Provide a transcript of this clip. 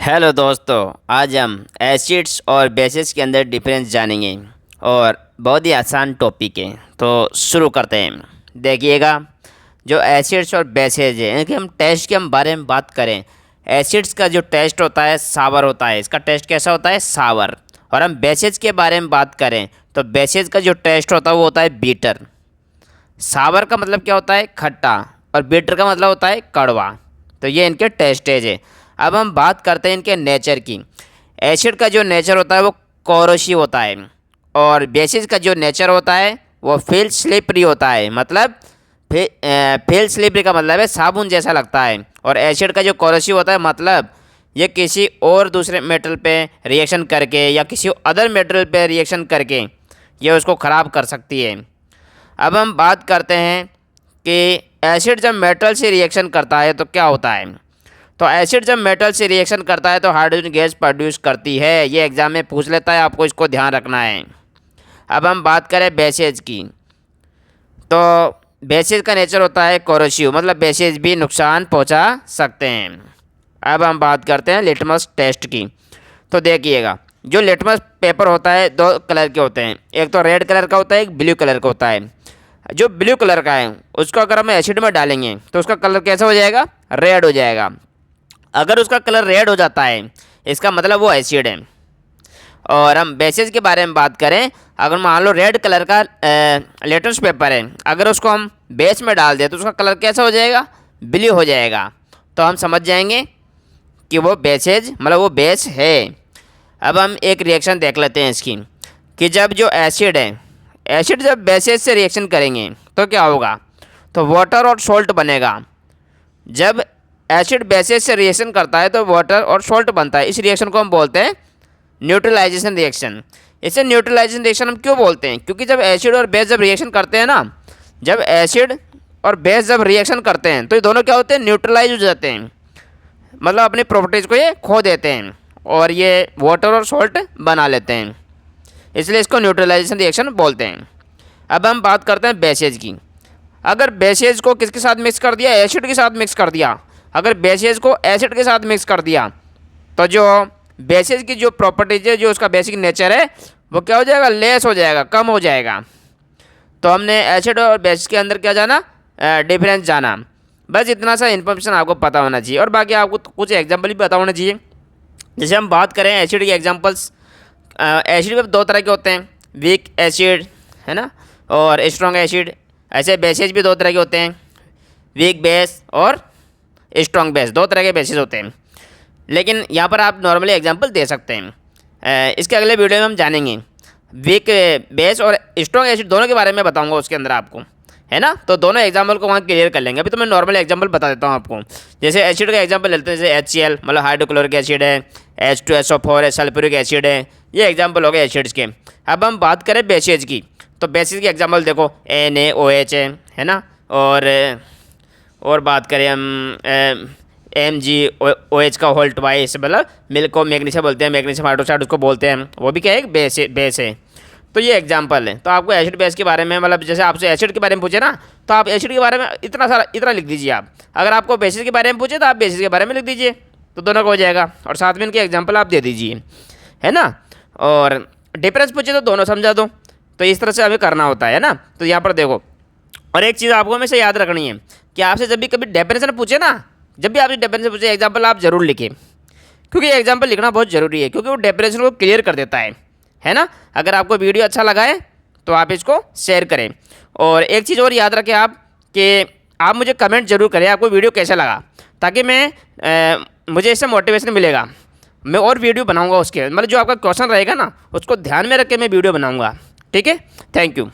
Hello दोस्तों, आज हम एसिड्स और बेसिस के अंदर डिफरेंस जानेंगे और बहुत ही आसान टॉपिक है। तो शुरू करते हैं। देखिएगा, जो एसिड्स और बेसिस है इनके हम टेस्ट के हम बारे में बात करें। एसिड्स का जो टेस्ट होता है सावर होता है, इसका टेस्ट कैसा होता है, सावर। और हम बेसिस के बारे में बात करें तो बेसिस का जो टेस्ट होता है वो होता है बीटर। सावर का मतलब क्या होता है, खट्टा, और बीटर का मतलब होता है कड़वा। तो ये इनके टेस्टेज है। अब हम बात करते हैं इनके नेचर की। एसिड का जो नेचर होता है वो कोरोसिव होता है, और बेसिस का जो नेचर होता है वो फील स्लिपरी होता है। मतलब फील स्लिपरी का मतलब है साबुन जैसा लगता है। और एसिड का जो कोरोसिव होता है मतलब ये किसी और दूसरे मेटल पे रिएक्शन करके या किसी अदर मेटल पे रिएक्शन करके ये उसको ख़राब कर सकती है। अब हम बात करते हैं कि एसिड जब मेटल से रिएक्शन करता है तो क्या होता है। तो एसिड जब मेटल से रिएक्शन करता है तो हाइड्रोजन गैस प्रोड्यूस करती है। ये एग्जाम में पूछ लेता है, आपको इसको ध्यान रखना है। अब हम बात करें बेसिस की, तो बेसिस का नेचर होता है कोरोसिव, मतलब बेसिस भी नुकसान पहुंचा सकते हैं। अब हम बात करते हैं लिटमस टेस्ट की। तो देखिएगा, जो लिटमस पेपर होता है दो कलर के होते हैं, एक तो रेड कलर का होता है, एक ब्लू कलर का होता है। जो ब्लू कलर का है उसको अगर हम एसिड में डालेंगे तो उसका कलर कैसा हो जाएगा, रेड हो जाएगा। अगर उसका कलर रेड हो जाता है इसका मतलब वो एसिड है। और हम बेसिस के बारे में बात करें, अगर मान लो रेड कलर का लेटेस्ट पेपर है, अगर उसको हम बेस में डाल दें तो उसका कलर कैसा हो जाएगा, ब्लू हो जाएगा। तो हम समझ जाएंगे कि वो बेसिस मतलब वो बेस है। अब हम एक रिएक्शन देख लेते हैं इसकी, कि जब जो एसिड है, एसिड जब बेसिस से रिएक्शन करेंगे तो क्या होगा, तो वाटर और सॉल्ट बनेगा। जब एसिड बेसिस से रिएक्शन करता है तो वाटर और सॉल्ट बनता है। इस रिएक्शन को हम बोलते हैं न्यूट्रलाइजेशन रिएक्शन। इसे न्यूट्रलाइजेशन रिएक्शन हम क्यों बोलते हैं, क्योंकि जब एसिड और बेस जब रिएक्शन करते हैं ना, जब एसिड और बेस जब रिएक्शन करते हैं तो ये दोनों क्या होते हैं, न्यूट्रलाइज हो जाते हैं। मतलब अपनी प्रॉपर्टीज़ को ये खो देते हैं और ये वाटर और सॉल्ट बना लेते हैं, इसलिए इसको न्यूट्रलाइजेशन रिएक्शन बोलते हैं। अब हम बात करते हैं बेसिस की। अगर बेसिस को किसके साथ मिक्स कर दिया, एसिड के साथ मिक्स कर दिया। अगर बेसिस को एसिड के साथ मिक्स कर दिया तो जो बेसिस की जो प्रॉपर्टीज है, जो उसका बेसिक नेचर है, वो क्या हो जाएगा, लेस हो जाएगा, कम हो जाएगा। तो हमने एसिड और बेसिस के अंदर क्या जाना, डिफरेंस जाना। बस इतना सा इन्फॉर्मेशन आपको पता होना चाहिए, और बाकी आपको कुछ एग्जाम्पल भी पता होना चाहिए। जैसे हम बात करें एसिड के एग्जाम्पल्स, एसिड में दो तरह के होते हैं, वीक एसिड है ना, और स्ट्रॉन्ग एसिड। ऐसे बेसिस भी दो तरह के होते हैं, वीक बेस और स्ट्रॉन्ग बेस, दो तरह के बेसिस होते हैं। लेकिन यहाँ पर आप नॉर्मली एग्जांपल दे सकते हैं। इसके अगले वीडियो में हम जानेंगे वीक बेस और स्ट्रॉन्ग एसिड दोनों के बारे में बताऊंगा उसके अंदर आपको, है ना। तो दोनों एग्जांपल को वहाँ क्लियर कर लेंगे। अभी तो मैं नॉर्मल एग्जांपल बता देता हूँ आपको। जैसे एसिड का एग्जांपल लेते हैं, जैसे HCl मतलब हाइड्रोक्लोरिक एसिड है, H2SO4 है, सल्फ्यूरिक एसिड है। ये एग्जाम्पल हो गए एसिड्स के। अब हम बात करें बेसिस की, तो बेसिस की एग्जाम्पल देखो NaOH है ना, और बात करें हम MgOH का होल ट्वाइस, मतलब मिल्क को मैग्नीशियम बोलते हैं, मैग्नीशियम हाइड्रोक्साइड उसको बोलते हैं, वो भी क्या है, बेस है। तो ये एग्जांपल है। तो आपको एसिड बेस के बारे में, मतलब जैसे आपसे एसिड के बारे में पूछे ना, तो आप एसिड के बारे में इतना लिख दीजिए आप। अगर आपको बेसिस के बारे में पूछे तो आप बेसिस के बारे में लिख दीजिए, तो दोनों का हो जाएगा। और साथ में इनके एग्जाम्पल आप दे दीजिए, है ना। और डिफरेंस पूछे तो दोनों समझा दो। तो इस तरह से हमें करना होता है ना। तो यहाँ पर देखो, और एक चीज़ आपको हमेशा याद रखनी है कि आपसे जब भी कभी डेफिनेशन पूछे ना, जब भी आपसे डेफिनेशन पूछे, एग्जाम्पल आप जरूर लिखें, क्योंकि एग्जाम्पल लिखना बहुत ज़रूरी है, क्योंकि वो डेफिनेशन को क्लियर कर देता है ना। अगर आपको वीडियो अच्छा लगा है तो आप इसको शेयर करें। और एक चीज़ और याद रखें आप, कि आप मुझे कमेंट जरूर करें आपको वीडियो कैसा लगा, ताकि मुझे इससे मोटिवेशन मिलेगा। मैं और वीडियो बनाऊँगा उसके, मतलब जो आपका क्वेश्चन रहेगा ना उसको ध्यान में रख के मैं वीडियो बनाऊँगा। ठीक है, थैंक यू।